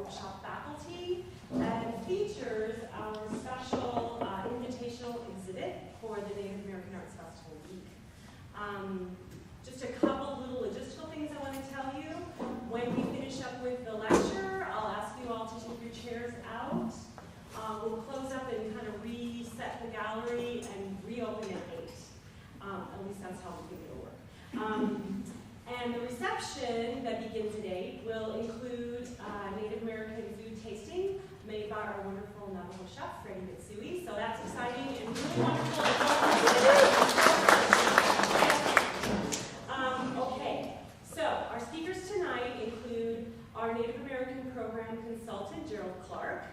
workshop faculty and features our special invitational exhibit for the Native American Arts Festival Week. Just a couple little logistical things I want to tell you. When we finish up with the lecture, I'll ask you all to take your chairs out. We'll close up and kind of reset the gallery and reopen at 8. At least that's how we think it'll work. And the reception that begins at 8 will include Native American food tasting made by our wonderful Navajo chef, Freddie Mitsui. So that's exciting and really wonderful. Okay, so our speakers tonight include our Native American program consultant, Gerald Clarke,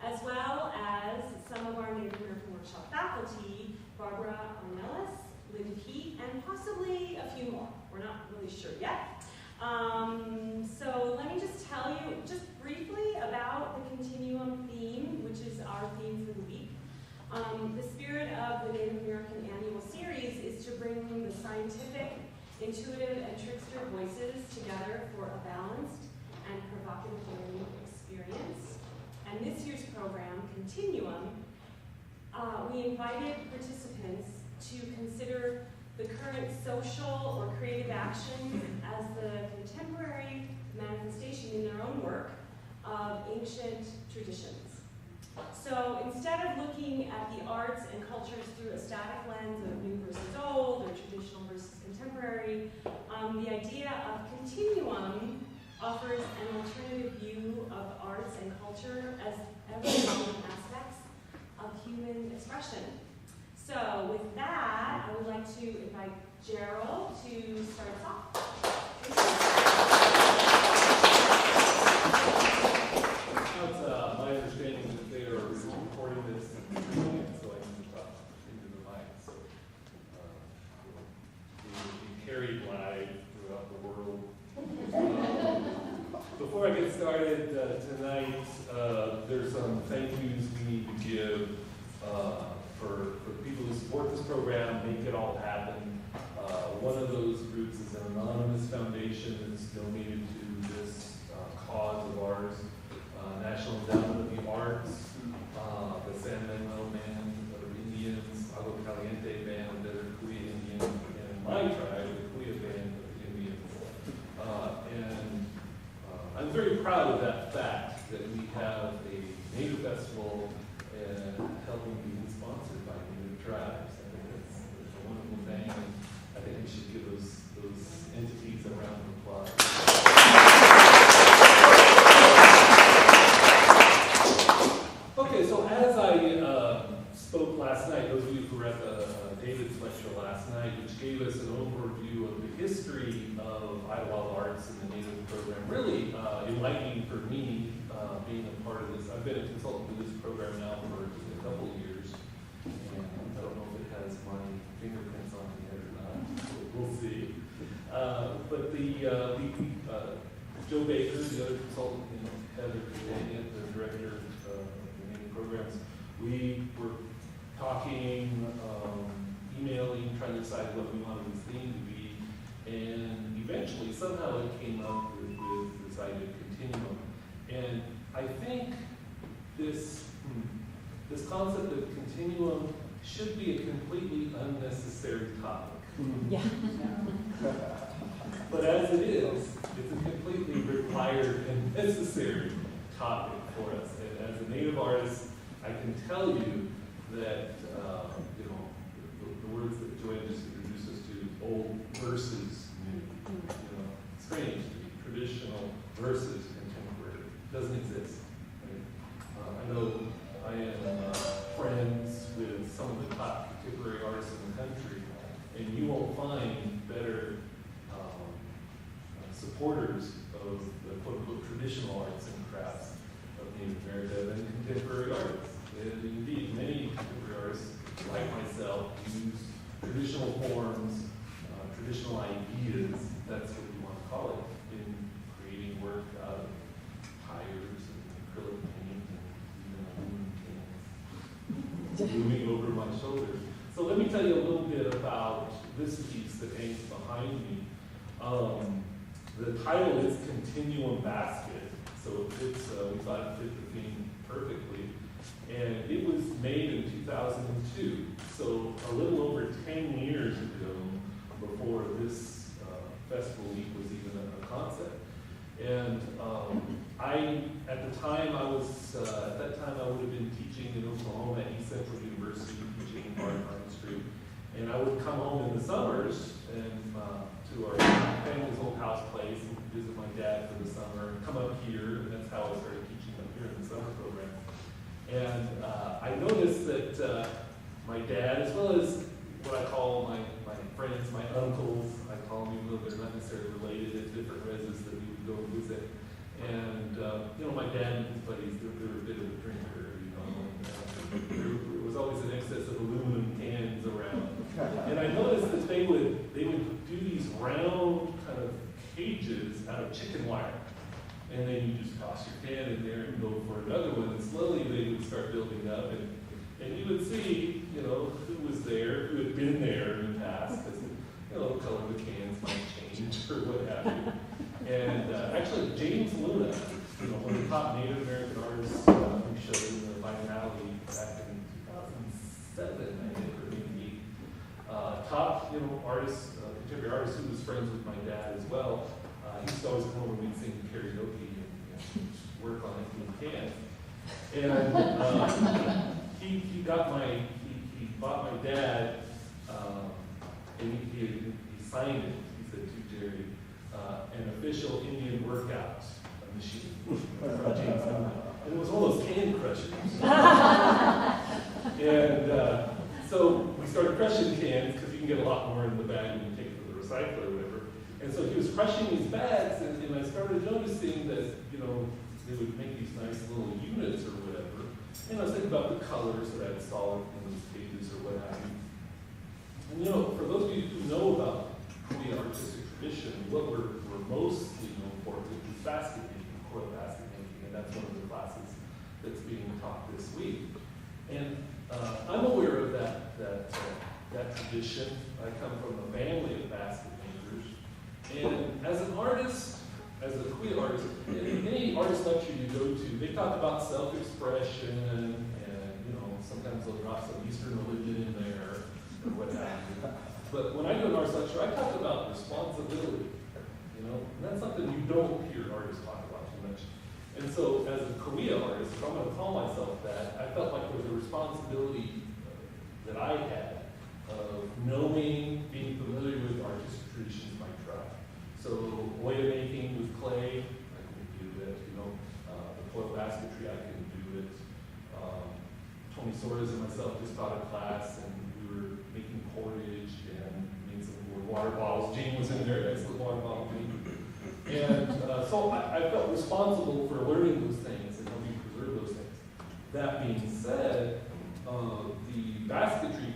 as well as some of our Native American workshop faculty, Barbara Ornelas, Lynda Pete, and possibly a few more. We're not really sure yet. So let me just tell you just briefly about the Continuum theme, which is our theme for the week. The spirit of the Native American annual series is to bring the scientific, intuitive, and trickster voices together for a balanced and provocative learning experience. And this year's program, Continuum, we invited participants to consider the current social or creative actions as the contemporary manifestation in their own work of ancient traditions. So instead of looking at the arts and cultures through a static lens of new versus old or traditional versus contemporary, the idea of Continuum offers an alternative view of arts and culture as ever-evolving aspects of human expression. So with that, I would like to invite Gerald to start us off. It's my understanding that they are recording this and recording it so I can talk into the mic. So it will be carried live throughout the world. Before I get started tonight, there's some thank yous we need to give for people who support this program, make it all happen. One of those groups is an anonymous foundation that's donated to this cause of ours, National Endowment of the Arts, the San Manuel Band of Indians, Agua Caliente Band of the Kuya Indians, and my tribe, the Kuya Band of the Indians. I'm very proud of that fact that we have a Native festival and helping being sponsored by Native tribes. I think that's a wonderful thing, and I think we should give those entities a round of applause. Okay, so as I spoke last night, those of you who were at the David's lecture last night, which gave us an overview of the history of Idyllwild Arts and the Native program, really enlightening for me being a part of this. I've been a consultant for this program now for a couple of years, and I don't know if it has my fingerprints on it or not. We'll see. But Joe Baker, the other consultant, and Heather Daniel, the director of the Native programs, we were talking, emailing, trying to decide what we wanted this theme to be, and eventually somehow it came up with this idea of Continuum. And I think this concept of continuum should be a completely unnecessary topic. Yeah. But as it is, it's a completely required and necessary topic for us. And as a Native artist, I can tell you that the words that Joanne just introduced us to, old versus new, strange to me, traditional versus contemporary, doesn't exist. Right? I know I am friends with some of the top contemporary artists in the country, and you won't find better supporters of the quote-unquote traditional arts and crafts of Native America than contemporary artists. And indeed, many contemporary artists, like myself, use traditional forms, traditional ideas, that's what we want to call it, in creating work out of tires and acrylic paint and even looming over my shoulder. So let me tell you a little bit about this piece that hangs behind me. The title is Continuum Basket. So we thought it fit the theme perfectly. And it was made in 2002, so a little over 10 years ago, before this festival week was even a concept. And at that time I would have been teaching in Oklahoma at East Central University, teaching art and artistry. And I would come home in the summers and to our family's old house place and visit my dad for the summer, and come up here, and that's how I started teaching up here in the summer program. And I noticed that my dad, as well as what I call my friends, my uncles, I call them even though they're not necessarily related, it's different reses that we would go visit. And, my dad and his buddies, they were a bit of a drinker, and there was always an excess of aluminum cans around. And I noticed that they would do these round kind of cages out of chicken wire. And then you just toss your can in there and go for another one. And slowly they would start building up. And you would see, who was there, who had been there in the past. Because, the color of the cans might change or what have you. And actually, James Luna, one of the top Native American artists who showed in the Biennale back in 2007, I think, or maybe 8. Top, artist, contemporary artist who was friends with my dad as well. He used to always come over and we'd sing karaoke and work on it when he can. And he bought my dad, and he signed it. He said to Jerry, an official Indian workout machine from James Luna. And it was one of those can crushers. And so we started crushing cans because you can get a lot more in the bag when you take it to the recycler or whatever. And so he was crushing these bags, and I started noticing that, they would make these nice little units or whatever. And I was thinking about the colors that I'd saw in those pages or what have you. And for those of you who know about the artistic tradition, what we're mostly known for is basket making, coil basket making, and that's one of the classes that's being taught this week. And I'm aware of that tradition. I come from a family of basket makers. And as an artist, as a queer artist, in any artist lecture you go to, they talk about self-expression, and sometimes they'll drop some Eastern religion in there, or what have you. But when I do an artist lecture, I talk about responsibility, and that's something you don't hear artists talk about too much. And so, as a Korea artist, if I'm going to call myself that, I felt like there was a responsibility that I had of knowing, being familiar with artistic traditions of my tribe. So, oil making with clay, I can do it. The coil basketry, I can do it. Tony Soares and myself just taught a class, and we were making porridge and made some more water bottles. Gene was in there, excellent water bottle making. And so I felt responsible for learning those things and helping preserve those things. That being said, the basketry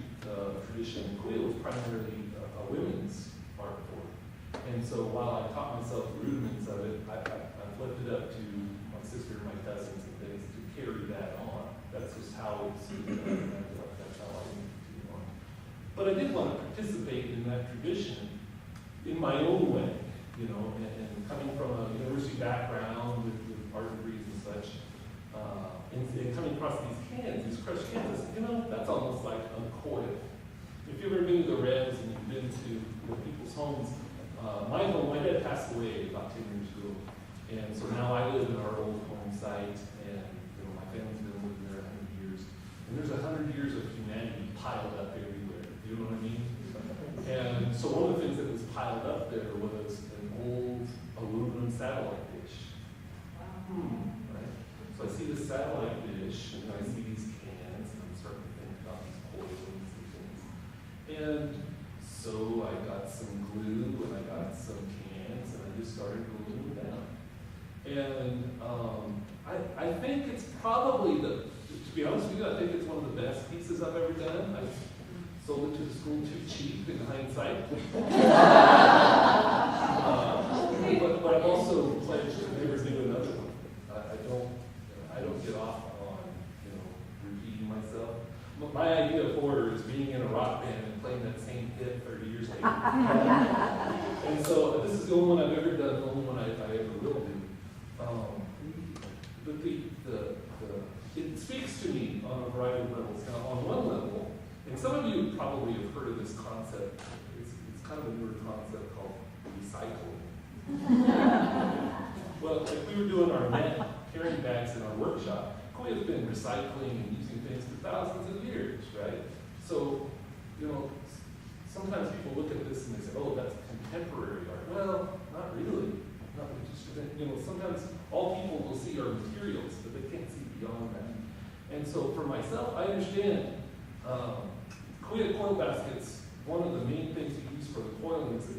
tradition in Korea was primarily a women's art form. And so while I taught myself the rudiments of it, I flipped it up to my sister and my cousins and things to carry that on. That's just how it's that's how I continue on. But I did want to participate in that tradition in my own way, and coming from a university background with art degrees and such, and coming across these cans, these crushed cans, I said, that's almost like uncoiled. If you've ever been to the Reds and you've been to people's homes, my dad passed away about 10 years ago, and so now I live in our old home site, and my family's been living there 100 years, and there's 100 years of humanity piled up everywhere. You know what I mean? And so one of the things that was piled up there was an old aluminum satellite dish. Right? So I see this satellite dish, and I see these cans, and I'm starting to think about these coils and things. And so I got some glue, and I got some cans, and I just started gluing them down. And I think it's probably to be honest with you, I think it's one of the best pieces I've ever done. I sold it to the school too cheap in hindsight. But I've also pledged to never do another one. I don't get off on repeating myself. My idea of horror is being in a rock band and playing that same hit 30 years later. And so this is the only one I've ever done, the only one I ever will do. variety of levels. Now, on one level, and some of you probably have heard of this concept, it's kind of a newer concept called recycling. Well, like we were doing our net carrying bags in our workshop, we have been recycling and using things for thousands of years, right? So, sometimes people look at this and they say, oh, that's contemporary art. Well, not really. Sometimes all people will see are materials, but they can't see beyond that. And so for myself, I understand coil baskets, one of the main things you use for the coiling is a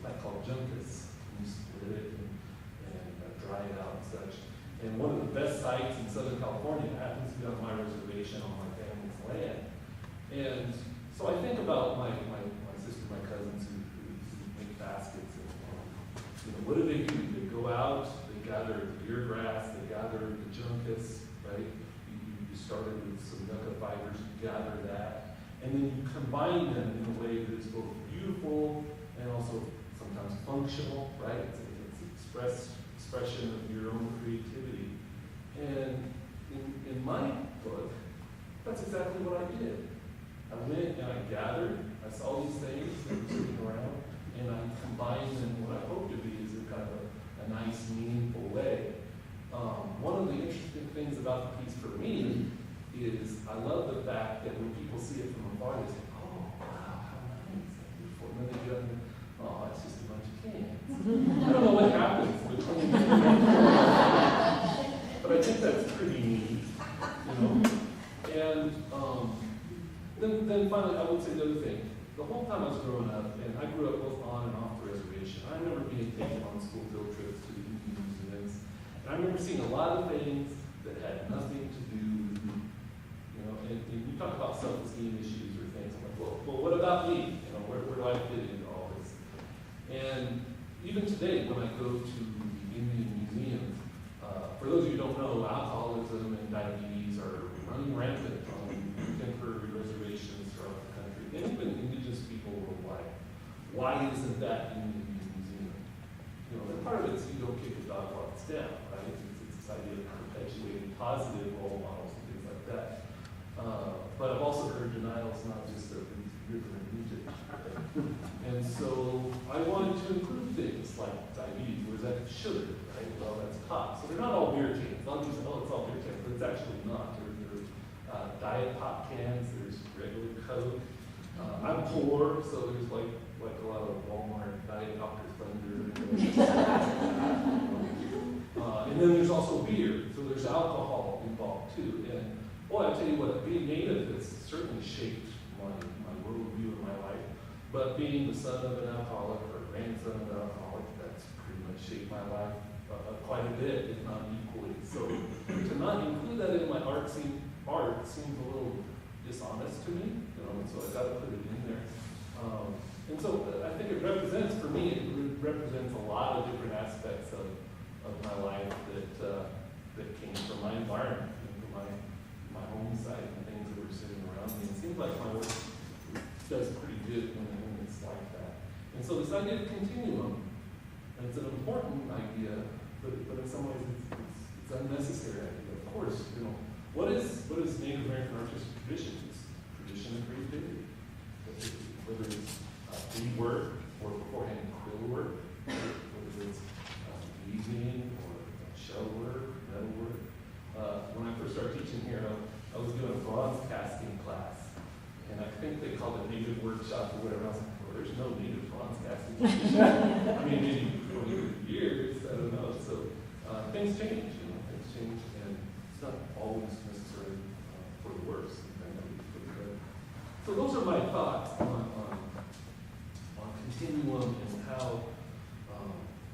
plant called juncus. You split it and dry it out and such. And one of the best sites in Southern California happens to be on my reservation on my family's land. And so I think about my sister, my cousins who make baskets. And, what do? They go out, they gather the deer grass, they gather the juncus, right? You started with some yucca fibers, you gather that. And then you combine them in a way that is both beautiful and also sometimes functional, right? It's expression of your own creativity. And in my book, that's exactly what I did. I went and I gathered, I saw these things that were sitting around, and I combined them in what I hope to be is a kind of a nice, meaningful way. One of the interesting things about the piece for me is I love the fact that when people see it from afar, they say, oh, wow, how nice, that's beautiful. And then they go, oh, it's just a bunch of cans. I don't know what happens between them. But I think that's pretty neat, And then finally, I would say the other thing. The whole time I was growing up, and I grew up both on and off the reservation, I remember being taken on school field trips to the Indian museums. And I remember seeing a lot of things that had nothing to do with me. And you talk about self-esteem issues or things. I'm like, well, what about me? Where do I fit into all this? And even today, when I go to the Indian museums, for those of you who don't know, alcoholism and diabetes are running rampant on contemporary reservations throughout the country, and even indigenous people worldwide. Why isn't that in the museum? And part of it is you don't kick a dog while it's down, right? It's this idea of perpetuating positive role models and things like that. But I've also heard denials not just of river and Egypt. And so I wanted to include things like diabetes, where's that sugar, right? Well, that's pop. So they're not all beer cans. A lot of people say, oh, it's all beer cans, but it's actually not. There's diet pop cans, there's regular Coke. I'm poor, so there's like a lot of Walmart Diet Dr. Thunder. And then there's also beer, so there's alcohol involved too. And boy, I tell you what, being native has certainly shaped my worldview in my life. But being the son of an alcoholic or grandson of an alcoholic, that's pretty much shaped my life quite a bit, if not equally. So to not include that in my art seems a little dishonest to me, and so I got to put it in there. And so I think it represents, for me, it represents a lot of different aspects of my life that came from my environment, from my home site and things that were sitting around me. It seems like my work does pretty good when it's like that. And so this idea of continuum, and it's an important idea, but in some ways it's unnecessary idea. Of course, what is Native American artistic tradition? It's tradition of creativity. Whether it's bead work or beforehand quill work, whether it's weaving or shell work, metal work. When I first started teaching here, I was doing a bronze casting class, and I think they called it native workshop or whatever. I was like, well, there's no native bronze casting. I mean, maybe 20 years, I don't know. So things change, things change, and it's not always necessarily for the worse. So those are my thoughts on Continuum and how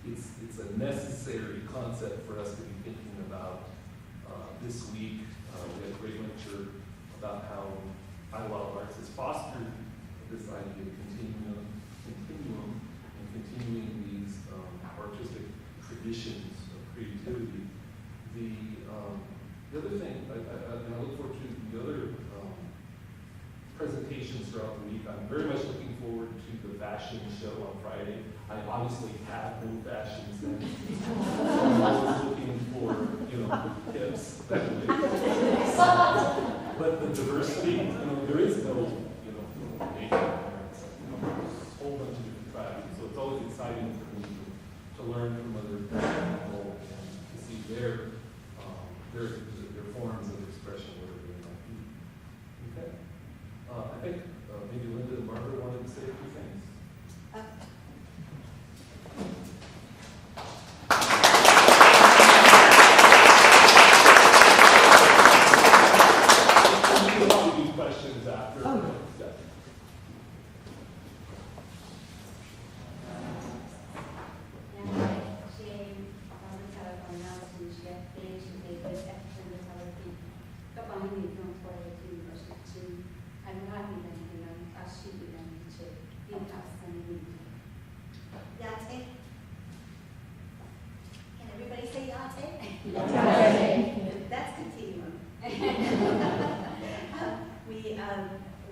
it's a necessary concept for us to be thinking about this week. We had a great lecture about how Idyllwild Arts has fostered this idea of continuum and continuing these artistic traditions of creativity. The other thing, I look forward to the other presentations throughout the week. I'm very much looking forward to the fashion show on Friday. I obviously have no fashion sense. I'm always looking for, tips. But their forms of expression, whatever they might be. Okay. I think maybe Lynda and Barbara wanted to say a few things. We'll do questions after. Oh. Yeah. Can everybody say Yate? Yate. That's Continuum.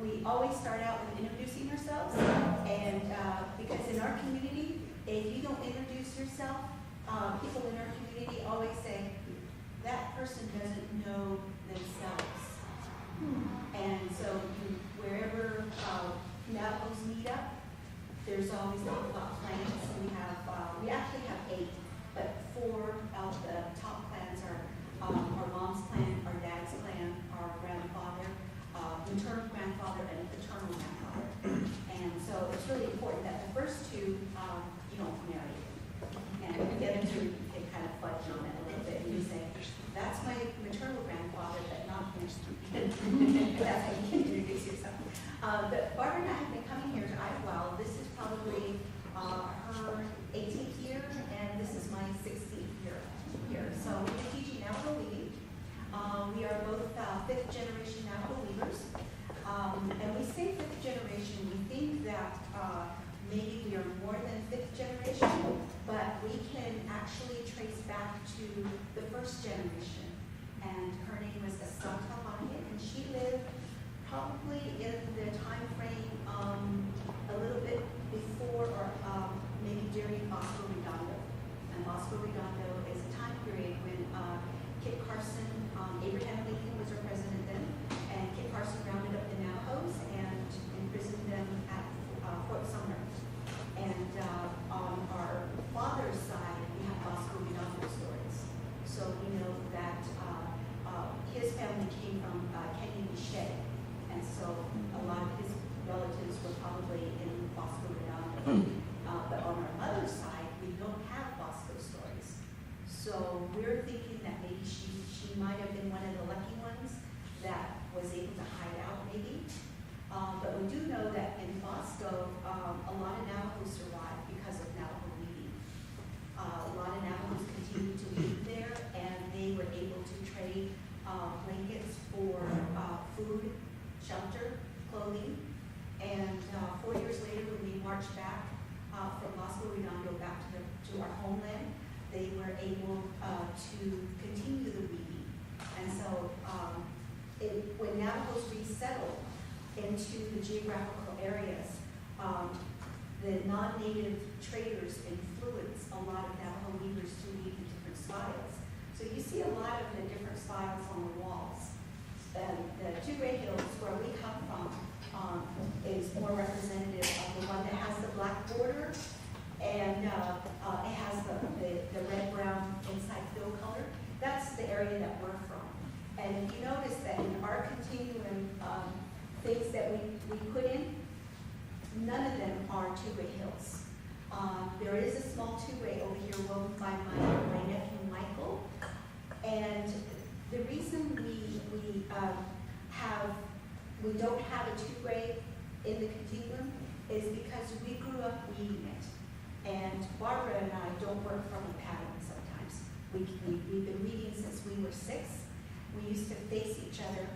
We always start out with introducing ourselves, and because in our community, if you don't introduce yourself, people in our community always say, that person doesn't know themselves. And so wherever Navajos meet up, there's always clans. We actually have 8, but 4 of the top clans are our mom's clan, our dad's clan, our grandfather, maternal grandfather, and paternal grandfather. And so it's really important that the first 2, you don't marry. And the other 2, you can kind of fudge on it a little bit, and you say, that's my maternal grandfather, but not his. That's how you can introduce yourself. But Barbara and I have been coming here to Idyllwild. This is probably her 18th year, and this is my 16th year here. So we've been teaching Navajo weaving. We are both 5th generation Navajo weavers. And we say 5th generation, we think that maybe we are more than 5th generation, but we can actually trace back to the 1st generation. And her name was Santa Maria, and she lived probably in the time frame a little bit before or maybe during Bosco Redondo. And Bosco Redondo is a time period when Kit Carson, Abraham Lincoln was our president then, and Kit Carson rounded up the Navajos and imprisoned them at Fort Sumner. And on our father's side, we have Bosco Redondo stories. So we know that his family came from Canyon Miche, and so a lot of his relatives were probably in Bosco Redondo. But on our mother's side, we don't have Bosco stories. So we're thinking that maybe she might have been one of the lucky ones that was able to hide out maybe. But we do know that in Bosco, a lot of Navajos survived because of Navajo weaving. A lot of Navajos continued to live there, and they were able to trade blankets for food, shelter, clothing. And 4 years later, when we marched back from Bosco Redondo back to our homeland, they were able to continue the weaving. And so when Navajos resettled into the geographical areas, the non-native traders influenced a lot of Navajo weavers to weave in different styles. So you see a lot of the different styles on the walls. The 2 Great Hills, where we come from, is more representative of the one that has the black border, and it has the red-brown inside fill color. That's the area that we're from. And if you notice that in our continuum things that we put in, none of them are 2 Great Hills. There is a small 2-way over here woven by my nephew Michael. And the reason we don't have a 2-way in the continuum is because we grew up weaving it. And Barbara and I don't work from a pattern sometimes. We've been weaving since we were 6. We used to face each other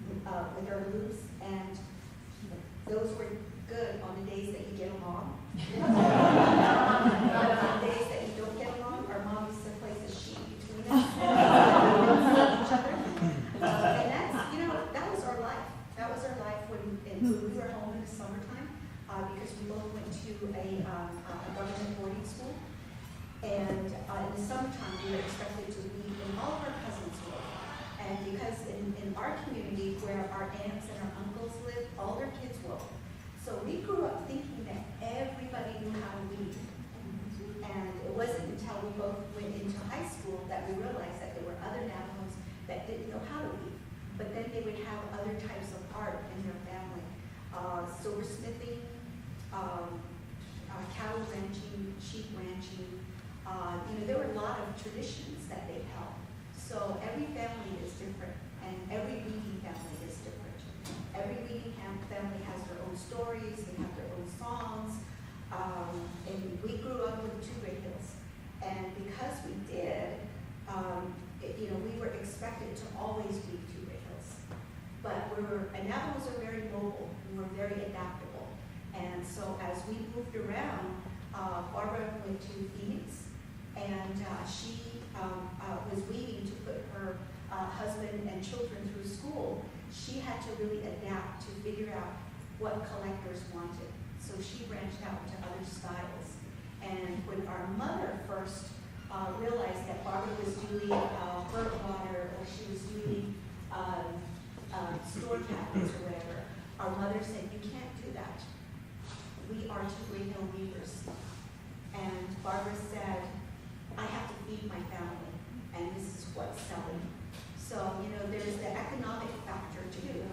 with our loops, and those were good on the days that you get along. But on the days that you don't get along, our mom used to place a sheet between us and each other. And that's, that was our life. That was our life when we were home in the summertime, because we both went to a government boarding school. And in the summertime, we were expected to weave, and all of our cousins were. And because in our community, where our aunts and our uncles lived, all their kids wove. So we grew up thinking that everybody knew how to weave. And it wasn't until we both went into high school would have other types of art in their family. Silversmithing, cattle ranching, sheep ranching. There were a lot of traditions that they held. So every family is different, and every Weaving family is different. Every Weaving family has their own stories, they have their own songs. And we grew up with 2 Great Hills. And because we did, we were expected to always weave 2 Great Hills. But Navajos are very mobile, and we're very adaptable. And so as we moved around, Barbara went to Phoenix, and she was weaving to put her husband and children through school. She had to really adapt to figure out what collectors wanted. So she branched out to other styles. And when our mother first realized that Barbara was doing bird water, or she was doing store cabinets or whatever, our mother said, "You can't do that. We are 2 Great Hill weavers." And Barbara said, "I have to feed my family, and this is what's selling." So, there's the economic factor too.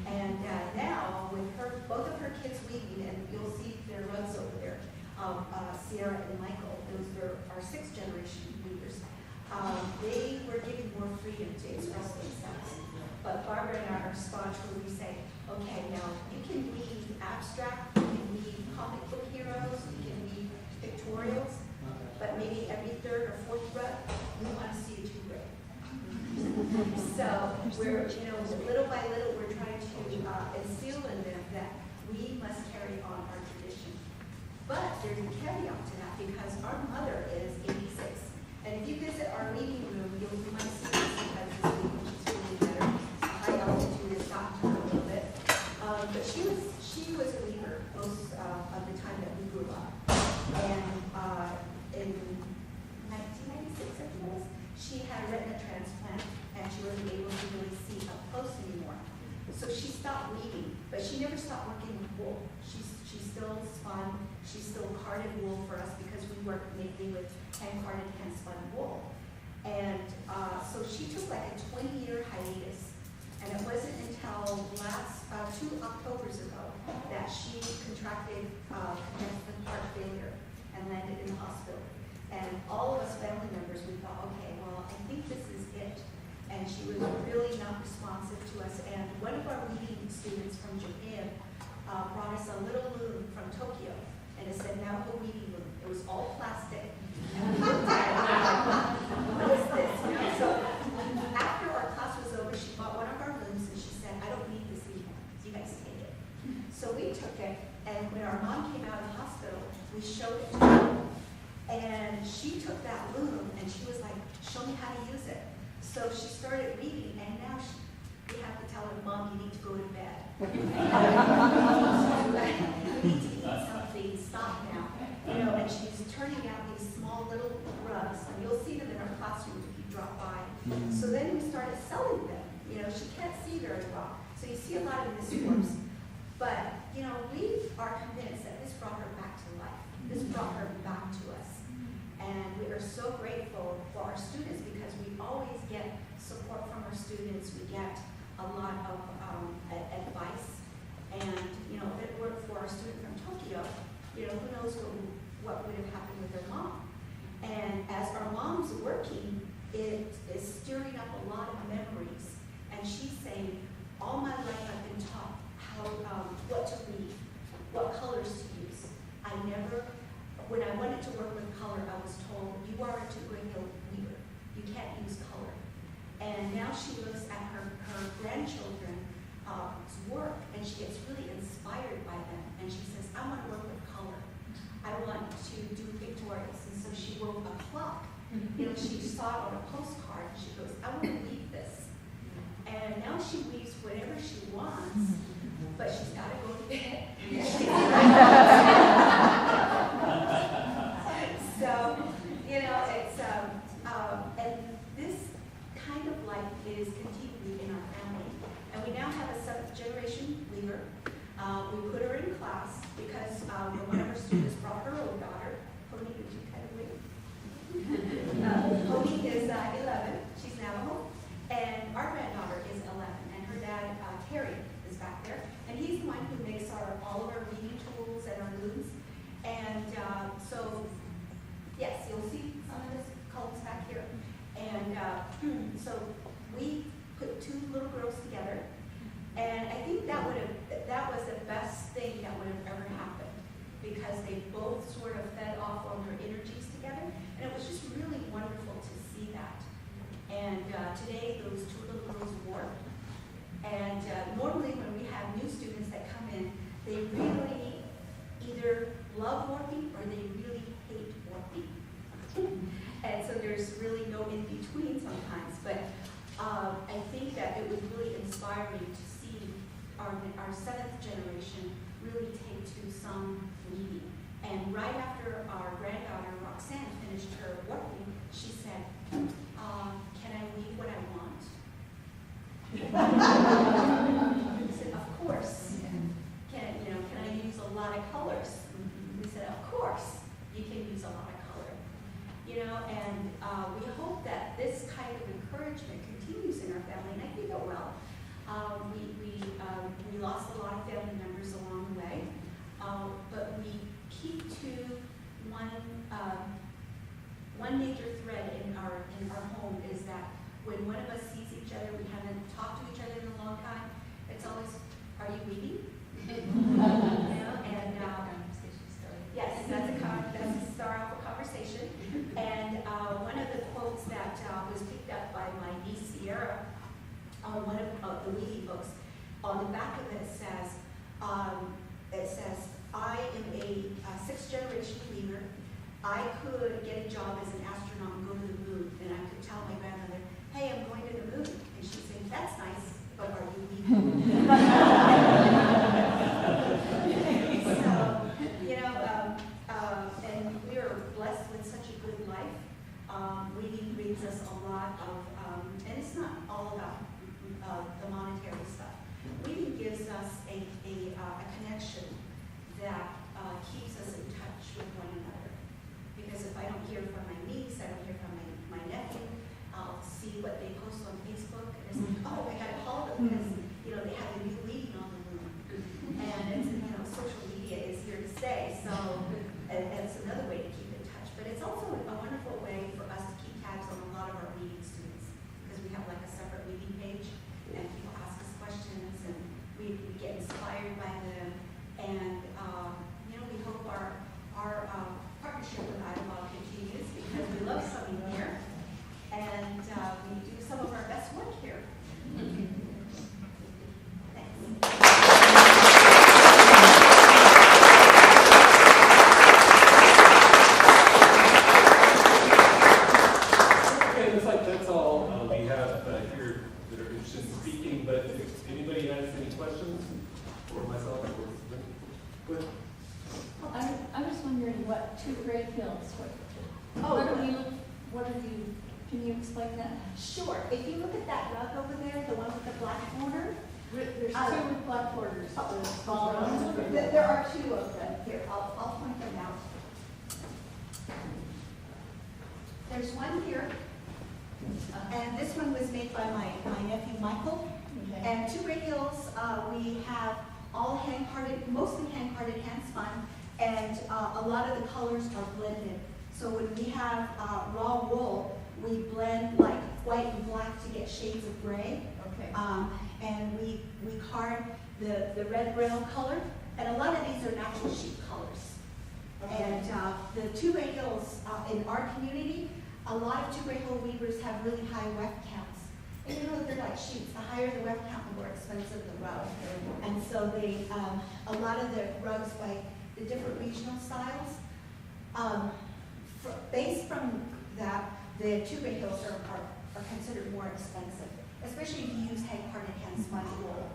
And now, with both of her kids weaving, and you'll see their rugs over there, Sierra and Michael, those are our 6th generation weavers, they were given more freedom to express themselves. But Barbara and I are staunch when we say, okay, now you can weave abstract, you can weave comic book heroes, you can weave pictorials, but maybe every 3rd or 4th rug, we want to see a 2 Great. So we're, little by little, we're trying to instill in them that we must carry on our tradition. But there's a caveat to that, because our mother is 86. And if you visit our weaving room, you might see this because this week, which is really better. High altitude has gotten to her a little bit. But she was a weaver most of the time that we grew up. And in 1996, I think it was, she had a retina transplant, and she wasn't able to really see up close anymore. So she stopped weaving, but she never stopped working with wool. She still spun, she still carded wool for us, because we work mainly with hand-carded, hand-spun wool. And so she took like a 20-year hiatus. And it wasn't until last 2 Octobers ago that she contracted congestive heart failure and landed in the hospital. And all of us family members, we thought, okay, well, I think this is it. And she was really not responsive to us. And one of our weaving students from Japan brought us a little loom from Tokyo. And it said, "Navajo weaving loom." It was all plastic. And we looked at it, what is this? So after our class was over, she bought one of our looms, and she said, "I don't need this anymore. You guys take it." So we took it, and when our mom came out of the hospital, we showed it to her. And she took that loom, and she was like, "Show me how to use it." So she started weaving, and now we have to tell her, "Mom, you need to go to bed. You need to eat something, stop now." And she's turning out these small little rugs, and you'll see them in our classroom if you drop by. So then we started selling them. She can't see very well, so you see a lot of misforms. But, we are convinced that this brought her back to life. This brought her back to us. And we are so grateful for our students, because we always get support from our students. We get a lot of advice. And, if it weren't for our student from Tokyo, who knows what would have happened with their mom. And as our mom's working, it is stirring up a lot of memories. And she's saying, all my life I've been taught what to weave, what colors to use. When I wanted to work with color, I was told, "You are a 2 Great Hill weaver. You can't use color." And now she looks at her grandchildren's work, and she gets really inspired by them. And she says, "I want to work with color. I want to do pictorials." And so she wrote a clock. She saw it on a postcard, and she goes, "I want to weave this." And now she weaves whatever she wants, but she's got to go to bed. So, it's, and this kind of life is continuing in our family. And we now have a 7th generation weaver. We put her in class because one of her students brought her own daughter. Pony, did you kind of wait? Pony is 11. She's Navajo. And our granddaughter is 11. And her dad so we put two little girls together, and I think that was the best thing that would have ever happened, because they both sort of fed off on their energies together, and it was just really wonderful to see that. And today, those two little girls work. And normally when we have new students that come in, they really either love warping or they really hate warping. And so there's really no in between sometimes. But I think that it was really inspiring to see our seventh generation really take to some leading. And right after our granddaughter Roxanne finished her warping, she said, "Can I weave what I want?" We said, "Of course." Can I use a lot of colors? We said, "Of course, you can use a lot of color." And we hope that this kind of encouragement continues in our family, and I think it will. We lost a lot of family members along the way, but we keep to one major thread in our home is that when one of us sees each other, we haven't talked to each other in a long time, it's always, "Are you weeding?" Yes, that's a start off a conversation. And one of the quotes that was picked up by my niece Sierra on one of the weeding books, on the back of it says, "I am a sixth generation weaver. I could get a job as an astronaut and go to the moon, and I could tell my grandmother, 'Hey, I'm going to the moon.' And she'd say, 'That's nice, but are you weaving?'" And we are blessed with such a good life. Weaving brings us a lot of, and it's not all about the monetary stuff. Weaving gives us a connection that keeps us in touch with one another. Because if I don't hear from my niece, I don't hear from my nephew, I'll see what they post on Facebook, and it's like, "Oh, I gotta call them because they have a new weaving on the moon." And it's social media is here to stay, so it's another way to keep in touch. But it's also a wonderful way for us to keep tabs on a lot of our weaving students, because we have like a separate weaving page, and people ask us questions, and we get inspired by them, and we hope our partnership with Idyllwild continues, because we love coming here, and we do some of our best work here. Thanks. Okay, looks like that's all we have here that are interested in speaking, but if anybody has any questions for myself or go ahead. I'm just wondering what two great hills, can you explain that? Sure. If you look at that rug over there, the one with the black border, There's two with black borders. The small ones. there are two of them. Here, I'll point them out. There's one here, and this one was made by my nephew Michael. Okay. And two great hills, we have all hand-carded, mostly hand-carded, hand-spun, and a lot of the colors are blended. So when we have raw wool, we blend like white and black to get shades of gray. Okay. And we card the red brown color, and a lot of these are natural sheep colors. Okay. And the two great hills in our community, a lot of two great hill weavers have really high weft counts. And they're like sheets. The higher the weft count, the more expensive the rug. And so they, a lot of the rugs by the different regional styles, based from that, the two great hills are considered more expensive, especially if you use hand-carded, hand-spun wool.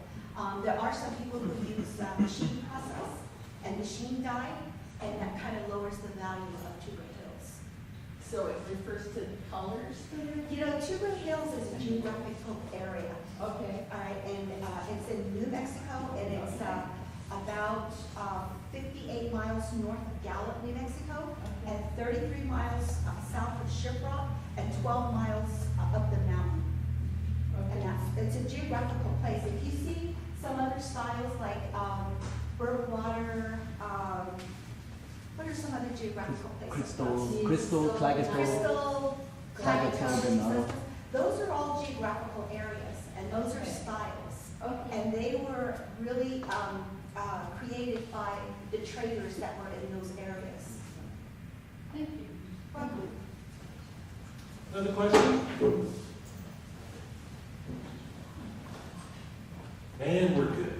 There are some people who use machine process and machine dye, and that kind of lowers the value of two great hills. So it refers to colors? Two great hills is a geographical area. Okay. All right, and it's in New Mexico, and it's about 58 miles north of Gallup, New Mexico, and 33 miles south of Shiprock, and 12 miles up the mountain. Okay. And it's a geographical place. If you see some other styles like Birdwater, what are some other geographical places? Crystal, Claggettstowe, Crystal, Claggettstowe, Claggettstowe, those geographical areas, and those are Okay. styles. Okay. And they were really created by the traders that were in those areas. Thank you. Another question? And we're good.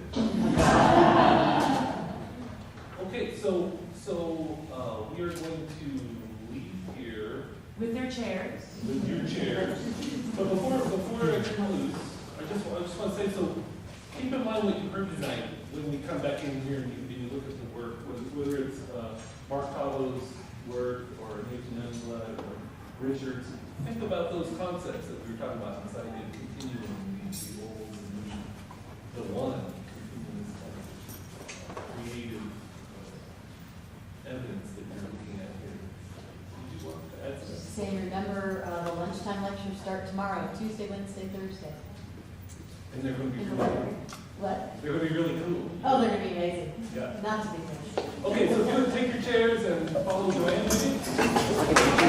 Okay, so we are going to leave here With their chairs. with your chairs. But before I turn loose, I just want to say, so keep in mind what you heard tonight when we come back in here and you look at the work, whether it's Mark Tavo's work or Nathan Enslett or Richard's. Think about those concepts that we were talking about inside the continuum, the old and new, the one, continuum, creative evidence that you're looking at here. Did you want to add something? Just saying, remember, the lunchtime lectures start tomorrow, Tuesday, Wednesday, Thursday. And they're going to be In the really, library. What? they're going to be really cool. Oh, they're gonna be amazing. Yeah. Not to be missed. Okay, so if you would take your chairs and follow Joanne, maybe?